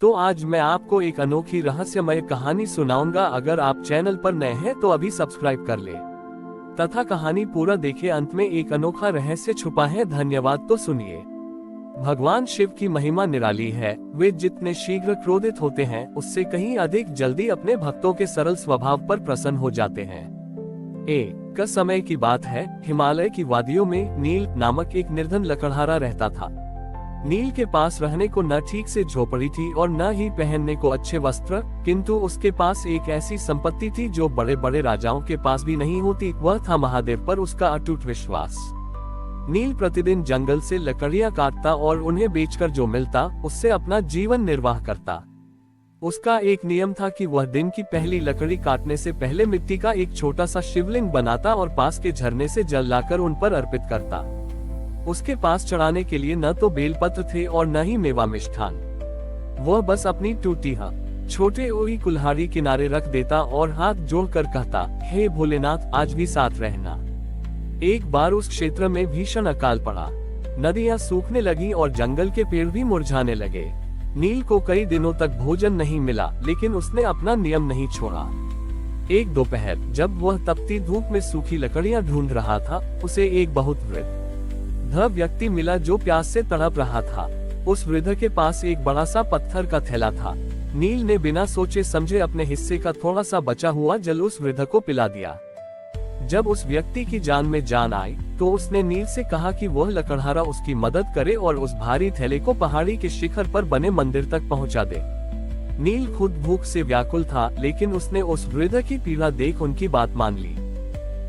तो आज मैं आपको एक अनोखी रहस्यमय कहानी सुनाऊंगा। अगर आप चैनल पर नए हैं तो अभी सब्सक्राइब कर ले तथा कहानी पूरा देखें। अंत में एक अनोखा रहस्य छुपा है। धन्यवाद। तो सुनिए। भगवान शिव की महिमा निराली है। वे जितने शीघ्र क्रोधित होते हैं उससे कहीं अधिक जल्दी अपने भक्तों के सरल स्वभाव पर प्रसन्न हो जाते हैं। एक समय की बात है, हिमालय की वादियों में नील नामक एक निर्धन लकड़हारा रहता था। नील के पास रहने को न ठीक से झोपड़ी थी और न ही पहनने को अच्छे वस्त्र, किंतु उसके पास एक ऐसी संपत्ति थी जो बड़े बड़े राजाओं के पास भी नहीं होती। वह था महादेव पर उसका अटूट विश्वास। नील प्रतिदिन जंगल से लकड़ियां काटता और उन्हें बेचकर जो मिलता उससे अपना जीवन निर्वाह करता। उसका एक नियम था कि वह दिन की पहली लकड़ी काटने से पहले मिट्टी का एक छोटा सा शिवलिंग बनाता और पास के झरने से जल लाकर उन पर अर्पित करता। उसके पास चढ़ाने के लिए न तो बेलपत्र थे और न ही मेवा मिष्ठान। वह बस अपनी टूटी छोटे ओई कुल्हाड़ी किनारे रख देता और हाथ जोड़कर कहता, हे भोलेनाथ, आज भी साथ रहना। एक बार उस क्षेत्र में भीषण अकाल पड़ा। नदियां सूखने लगी और जंगल के पेड़ भी मुरझाने लगे। नील को कई दिनों तक भोजन नहीं मिला, लेकिन उसने अपना नियम नहीं छोड़ा। एक दोपहर जब वह तपती धूप में सूखी लकड़ियां ढूंढ रहा था, उसे एक बहुत वृद्ध व्यक्ति मिला जो प्यास से तड़प रहा था। उस वृद्ध के पास एक बड़ा सा पत्थर का थैला था। नील ने बिना सोचे समझे अपने हिस्से का थोड़ा सा बचा हुआ जल उस वृद्ध को पिला दिया। जब उस व्यक्ति की जान में जान आई तो उसने नील से कहा कि वह लकड़हारा उसकी मदद करे और उस भारी थैले को पहाड़ी के शिखर पर बने मंदिर तक पहुंचा दे। नील खुद भूख से व्याकुल था, लेकिन उसने उस वृद्ध की पीड़ा देख उनकी बात मान ली।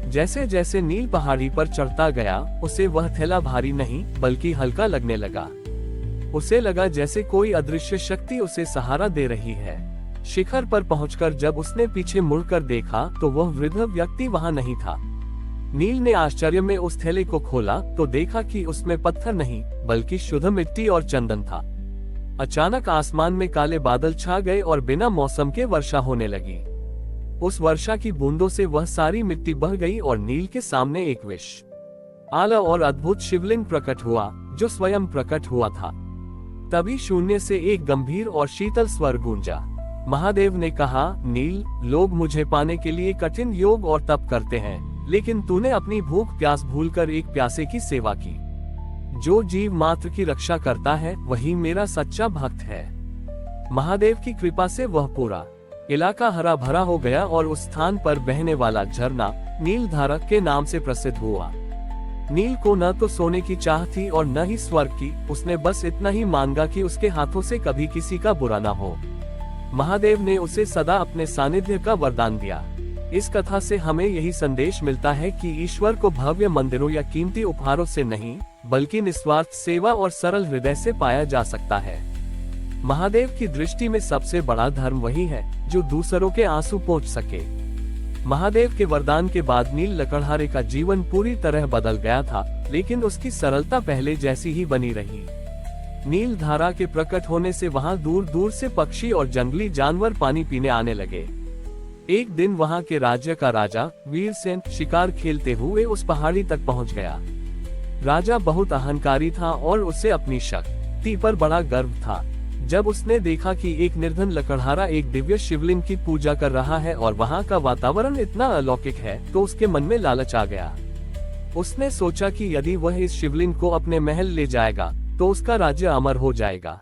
जैसे जैसे नील पहाड़ी पर चढ़ता गया, उसे वह थैला भारी नहीं बल्कि हल्का लगने लगा। उसे लगा जैसे कोई अदृश्य शक्ति उसे सहारा दे रही है। शिखर पर पहुंचकर जब उसने पीछे मुड़कर देखा तो वह वृद्ध व्यक्ति वहां नहीं था। नील ने आश्चर्य में उस थैले को खोला तो देखा कि उसमें पत्थर नहीं बल्कि शुद्ध मिट्टी और चंदन था। अचानक आसमान में काले बादल छा गए और बिना मौसम के वर्षा होने लगी। उस वर्षा की बूंदों से वह सारी मिट्टी बह गई और नील के सामने एक विशाल और अद्भुत शिवलिंग प्रकट हुआ, जो स्वयं प्रकट हुआ था। तभी शून्य से एक गंभीर और शीतल स्वर गूंजा। महादेव ने कहा, नील, लोग मुझे पाने के लिए कठिन योग और तप करते हैं, लेकिन तूने अपनी भूख प्यास भूलकर एक प्यासे की सेवा की। जो जीव मात्र की रक्षा करता है वही मेरा सच्चा भक्त है। महादेव की कृपा से वह पूरा इलाका हरा भरा हो गया और उस स्थान पर बहने वाला झरना नील धारा के नाम से प्रसिद्ध हुआ। नील को न तो सोने की चाह थी और न ही स्वर्ग की। उसने बस इतना ही मांगा कि उसके हाथों से कभी किसी का बुरा न हो। महादेव ने उसे सदा अपने सानिध्य का वरदान दिया। इस कथा से हमें यही संदेश मिलता है कि ईश्वर को भव्य मंदिरों या कीमती उपहारों से नहीं बल्कि निस्वार्थ सेवा और सरल हृदय से पाया जा सकता है। महादेव की दृष्टि में सबसे बड़ा धर्म वही है जो दूसरों के आंसू पोंछ सके। महादेव के वरदान के बाद नील लकड़हारे का जीवन पूरी तरह बदल गया था, लेकिन उसकी सरलता पहले जैसी ही बनी रही। नील धारा के प्रकट होने से वहां दूर दूर से पक्षी और जंगली जानवर पानी पीने आने लगे। एक दिन वहां के राज्य का राजा वीरसेन शिकार खेलते हुए उस पहाड़ी तक पहुंच गया। राजा बहुत अहंकारी था और उसे अपनी शक्ति पर बड़ा गर्व था। जब उसने देखा कि एक निर्धन लकड़हारा एक दिव्य शिवलिंग की पूजा कर रहा है और वहां का वातावरण इतना अलौकिक है, तो उसके मन में लालच आ गया। उसने सोचा कि यदि वह इस शिवलिंग को अपने महल ले जाएगा तो उसका राज्य अमर हो जाएगा।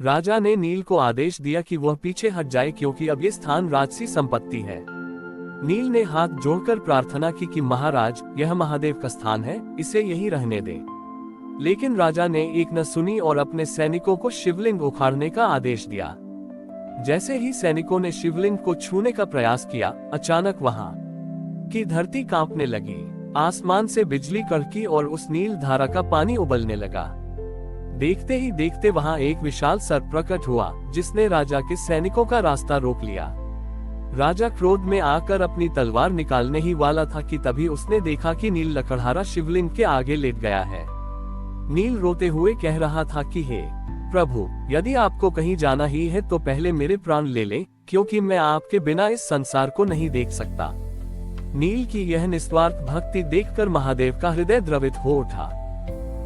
राजा ने नील को आदेश दिया कि वह पीछे हट जाए, क्योंकि अब ये स्थान राजसी संपत्ति है। नील ने हाथ जोड़कर प्रार्थना की कि महाराज, यह महादेव का स्थान है, इसे यहीं रहने दे। लेकिन राजा ने एक न सुनी और अपने सैनिकों को शिवलिंग उखाड़ने का आदेश दिया। जैसे ही सैनिकों ने शिवलिंग को छूने का प्रयास किया, अचानक वहां की धरती कांपने लगी। आसमान से बिजली कड़की और उस नील धारा का पानी उबलने लगा। देखते ही देखते वहां एक विशाल सर्प प्रकट हुआ, जिसने राजा के सैनिकों का रास्ता रोक लिया। राजा क्रोध में आकर अपनी तलवार निकालने ही वाला था कि तभी उसने देखा कि नील लकड़हारा शिवलिंग के आगे लेट गया है। नील रोते हुए कह रहा था कि हे प्रभु, यदि आपको कहीं जाना ही है तो पहले मेरे प्राण ले लें, क्योंकि मैं आपके बिना इस संसार को नहीं देख सकता। नील की यह निस्वार्थ भक्ति देखकर महादेव का हृदय द्रवित हो उठा।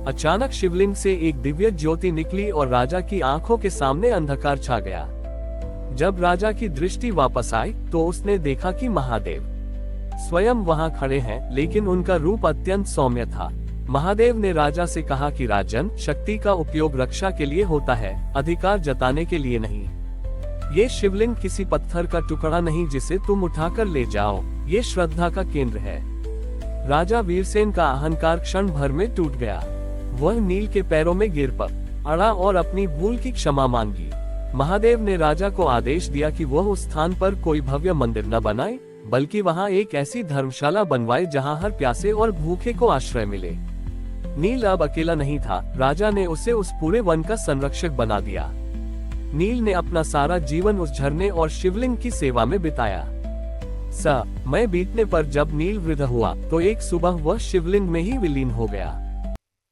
अचानक शिवलिंग से एक दिव्य ज्योति निकली और राजा की आंखों के सामने अंधकार छा गया। जब राजा की दृष्टि वापस आई तो उसने देखा कि महादेव स्वयं वहां खड़े हैं, लेकिन उनका रूप अत्यंत सौम्य था। महादेव ने राजा से कहा कि राजन, शक्ति का उपयोग रक्षा के लिए होता है, अधिकार जताने के लिए नहीं। ये शिवलिंग किसी पत्थर का टुकड़ा नहीं जिसे तुम उठाकर ले जाओ, ये श्रद्धा का केंद्र है। राजा वीरसेन का अहंकार क्षण भर में टूट गया। वह नील के पैरों में गिर पड़ा और अपनी भूल की क्षमा मांगी। महादेव ने राजा को आदेश दिया कि वह उस स्थान पर कोई भव्य मंदिर न बनाए, बल्कि वहां एक ऐसी धर्मशाला बनवाए जहां हर प्यासे और भूखे को आश्रय मिले। नील अब अकेला नहीं था, राजा ने उसे उस पूरे वन का संरक्षक बना दिया। नील ने अपना सारा जीवन उस झरने और शिवलिंग की सेवा में बिताया। समय बीतने पर जब नील वृद्ध हुआ तो एक सुबह वह शिवलिंग में ही विलीन हो गया।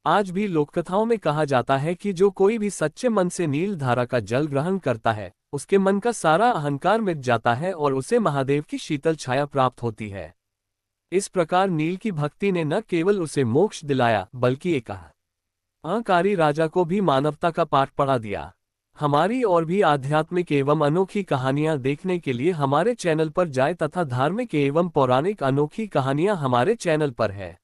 आज भी लोककथाओं में कहा जाता है कि जो कोई भी सच्चे मन से नील धारा का जल ग्रहण करता है, उसके मन का सारा अहंकार मिट जाता है और उसे महादेव की शीतल छाया प्राप्त होती है। इस प्रकार नील की भक्ति ने न केवल उसे मोक्ष दिलाया, बल्कि एक अहंकारी राजा को भी मानवता का पाठ पढ़ा दिया। हमारी और भी आध्यात्मिक एवं अनोखी कहानियां देखने के लिए हमारे चैनल पर जाएं तथा धार्मिक एवं पौराणिक अनोखी कहानियां हमारे चैनल पर है।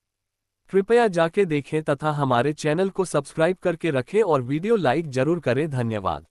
कृपया जाके देखें तथा हमारे चैनल को सब्सक्राइब करके रखें और वीडियो लाइक जरूर करें। धन्यवाद।